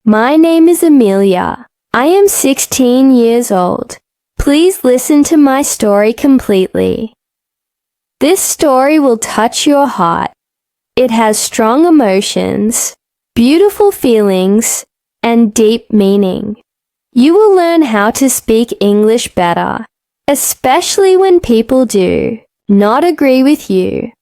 My name is Amelia. I am 16 years old. Please listen to my story completely. This story will touch your heart. It has strong emotions, beautiful feelings, and deep meaning. You will learn how to speak English better, especially when people do not agree with you.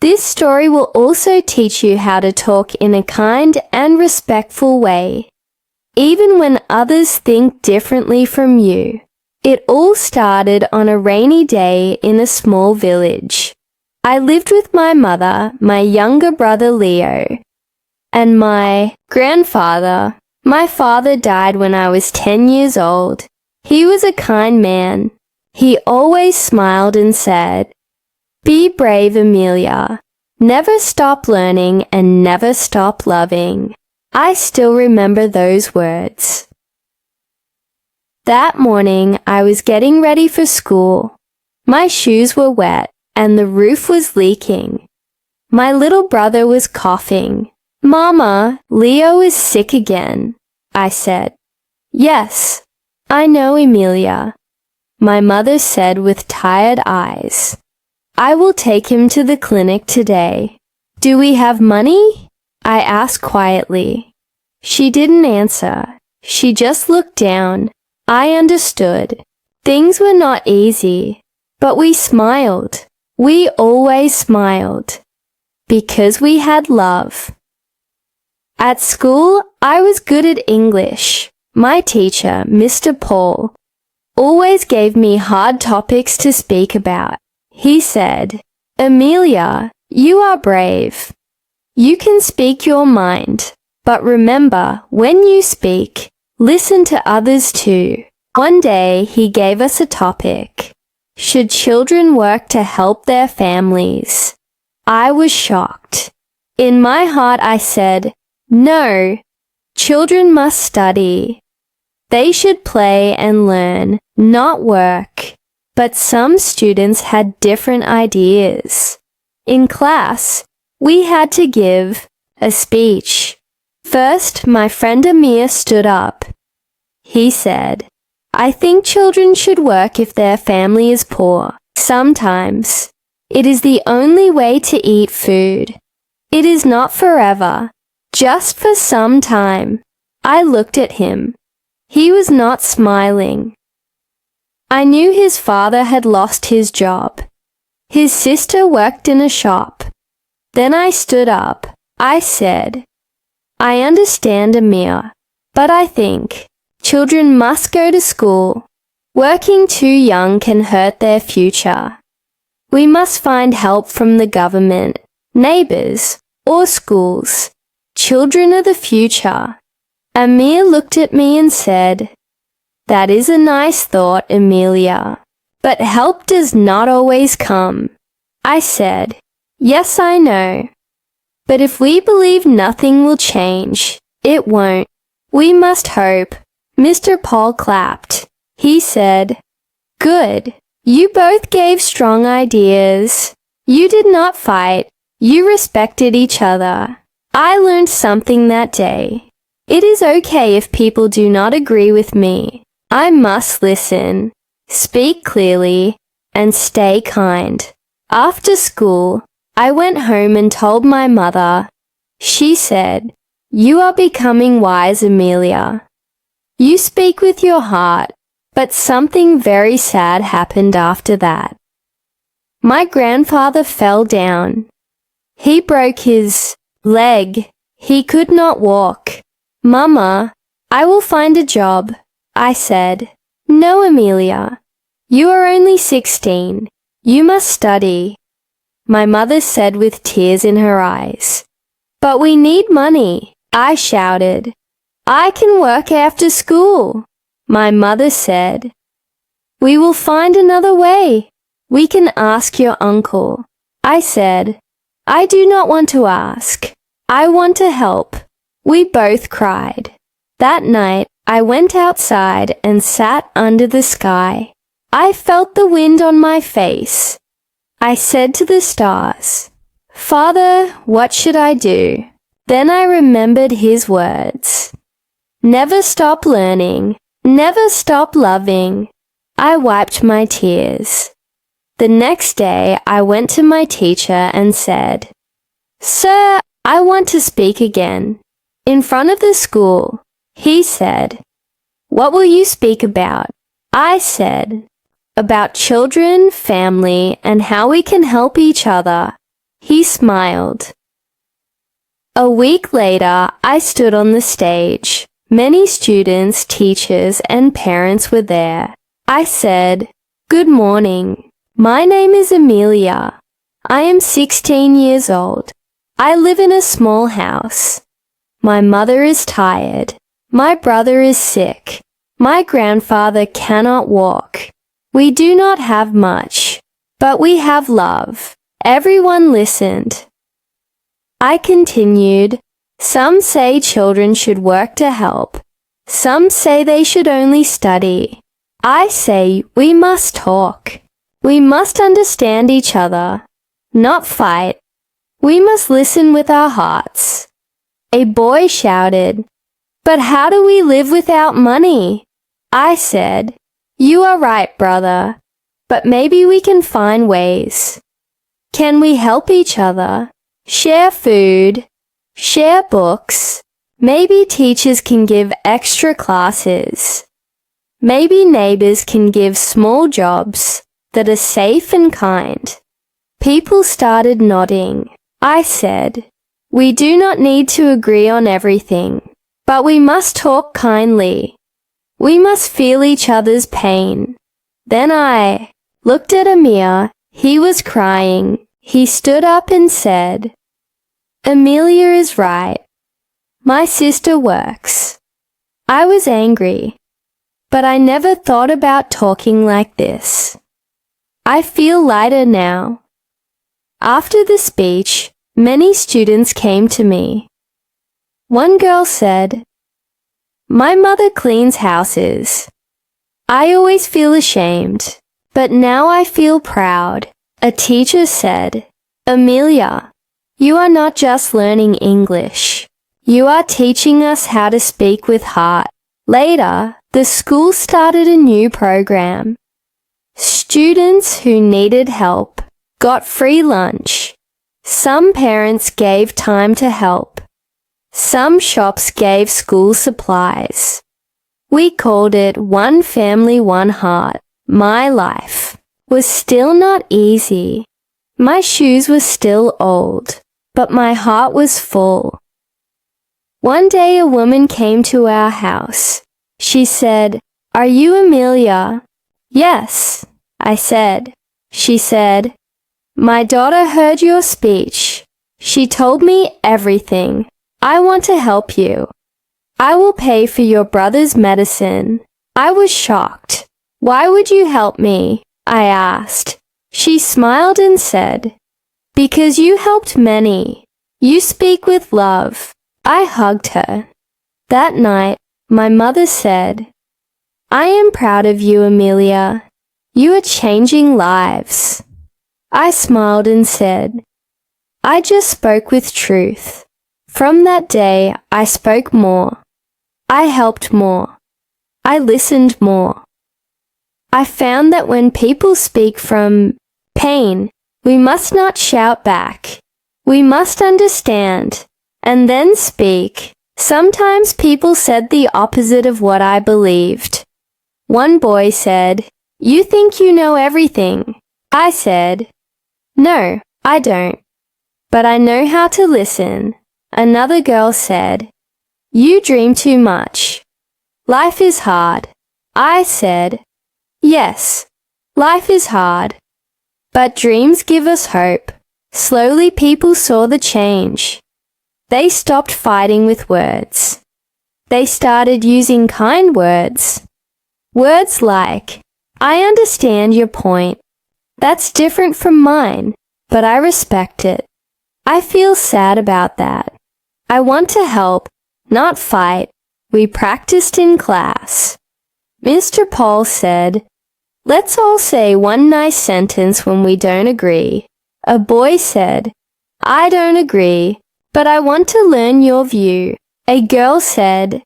This story will also teach you how to talk in a kind and respectful way, even when others think differently from you. It all started on a rainy day in a small village. I lived with my mother, my younger brother Leo, and my grandfather. My father died when I was 10 years old. He was a kind man. He always smiled and said, "Be brave, Amelia. Never stop learning and never stop loving." I still remember those words. That morning, I was getting ready for school. My shoes were wet and the roof was leaking. My little brother was coughing. "Mama, Leo is sick again," I said. "Yes, I know, Amelia," my mother said with tired eyes. "I will take him to the clinic today." "Do we have money?" I asked quietly. She didn't answer. She just looked down. I understood. Things were not easy, but we smiled. We always smiled, because we had love. At school, I was good at English. My teacher, Mr. Paul, always gave me hard topics to speak about. He said, "Amelia, you are brave. You can speak your mind, but remember, when you speak, listen to others too." One day, he gave us a topic. Should children work to help their families? I was shocked. In my heart, I said, "No, children must study. They should play and learn, not work." But some students had different ideas. In class, we had to give a speech. First, my friend Amir stood up. He said, "I think children should work if their family is poor. Sometimes it is the only way to eat food. It is not forever, just for some time." I looked at him. He was not smiling. I knew his father had lost his job. His sister worked in a shop. Then I stood up. I said, "I understand, Amir, but I think children must go to school. Working too young can hurt their future. We must find help from the government, neighbors, or schools. Children are the future." Amir looked at me and said, "That is a nice thought, Amelia, but help does not always come." I said, "Yes, I know. But if we believe nothing will change, it won't. We must hope." Mr. Paul clapped. He said, "Good. You both gave strong ideas. You did not fight. You respected each other." I learned something that day. It is okay if people do not agree with me. I must listen, speak clearly, and stay kind. After school, I went home and told my mother. She said, "You are becoming wise, Amelia. You speak with your heart." But something very sad happened after that. My grandfather fell down. He broke his leg. He could not walk. "Mama, I will find a job," I said. "No, Amelia. You are only 16. You must study," my mother said with tears in her eyes. "But we need money," I shouted. "I can work after school," my mother said. "We will find another way. We can ask your uncle," I said. "I do not want to ask. I want to help." We both cried. That night, I went outside and sat under the sky. I felt the wind on my face. I said to the stars, "Father, what should I do?" Then I remembered his words. Never stop learning. Never stop loving. I wiped my tears. The next day, I went to my teacher and said, "Sir, I want to speak again. In front of the school." He said, "What will you speak about?" I said, "About children, family, and how we can help each other." He smiled. A week later, I stood on the stage. Many students, teachers, and parents were there. I said, "Good morning. My name is Amelia. I am 16 years old. I live in a small house. My mother is tired. My brother is sick. My grandfather cannot walk. We do not have much, but we have love." Everyone listened. I continued, "Some say children should work to help. Some say they should only study. I say we must talk. We must understand each other, not fight. We must listen with our hearts." A boy shouted, "But how do we live without money?" I said, "You are right, brother, but maybe we can find ways. Can we help each other? Share food, share books. Maybe teachers can give extra classes. Maybe neighbors can give small jobs that are safe and kind." People started nodding. I said, "We do not need to agree on everything, but we must talk kindly. We must feel each other's pain." Then I looked at Amir. He was crying. He stood up and said, "Amelia is right. My sister works." I was angry, but I never thought about talking like this. I feel lighter now. After the speech, many students came to me. One girl said, "My mother cleans houses. I always feel ashamed, but now I feel proud." A teacher said, "Amelia, you are not just learning English. You are teaching us how to speak with heart." Later, the school started a new program. Students who needed help got free lunch. Some parents gave time to help. Some shops gave school supplies. We called it One Family, One Heart. My life was still not easy. My shoes were still old, but my heart was full. One day a woman came to our house. She said, "Are you Amelia?" "Yes," I said. She said, "My daughter heard your speech. She told me everything. I want to help you. I will pay for your brother's medicine." I was shocked. "Why would you help me?" I asked. She smiled and said, "Because you helped many. You speak with love." I hugged her. That night, my mother said, "I am proud of you, Amelia. You are changing lives." I smiled and said, "I just spoke with truth." From that day, I spoke more. I helped more. I listened more. I found that when people speak from pain, we must not shout back. We must understand and then speak. Sometimes people said the opposite of what I believed. One boy said, "You think you know everything." I said, "No, I don't, but I know how to listen." Another girl said, "You dream too much. Life is hard." I said, "Yes, life is hard, but dreams give us hope." Slowly people saw the change. They stopped fighting with words. They started using kind words. Words like, "I understand your point. That's different from mine, but I respect it. I feel sad about that. I want to help, not fight." We practiced in class. Mr. Paul said, "Let's all say one nice sentence when we don't agree." A boy said, "I don't agree, but I want to learn your view." A girl said,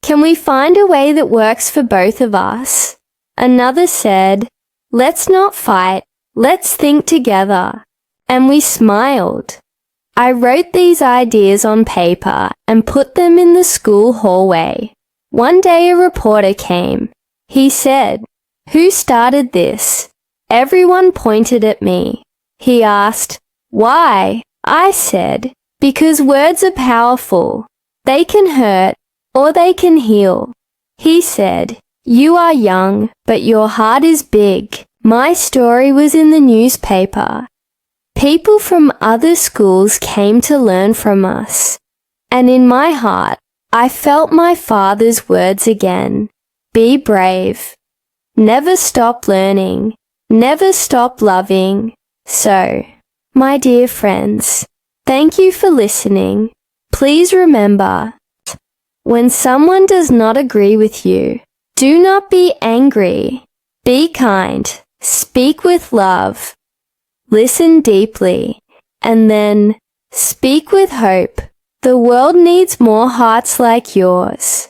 Can we find a way that works for both of us? Another said, let's not fight, let's think together. And we smiled. I wrote these ideas on paper and put them in the school hallway. One day a reporter came. He said, "Who started this?" Everyone pointed at me. He asked, "Why?" I said, "Because words are powerful. They can hurt or they can heal." He said, "You are young, but your heart is big." My story was in the newspaper. People from other schools came to learn from us. And in my heart, I felt my father's words again. Be brave. Never stop learning. Never stop loving. So, my dear friends, thank you for listening. Please remember, when someone does not agree with you, do not be angry. Be kind. Speak with love. Listen deeply, and then speak with hope. The world needs more hearts like yours.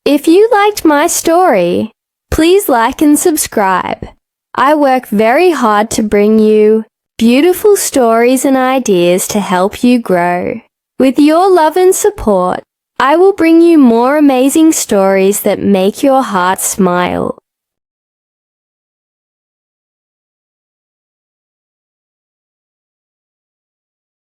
If you liked my story, please like and subscribe. I work very hard to bring you beautiful stories and ideas to help you grow. With your love and support, I will bring you more amazing stories that make your heart smile.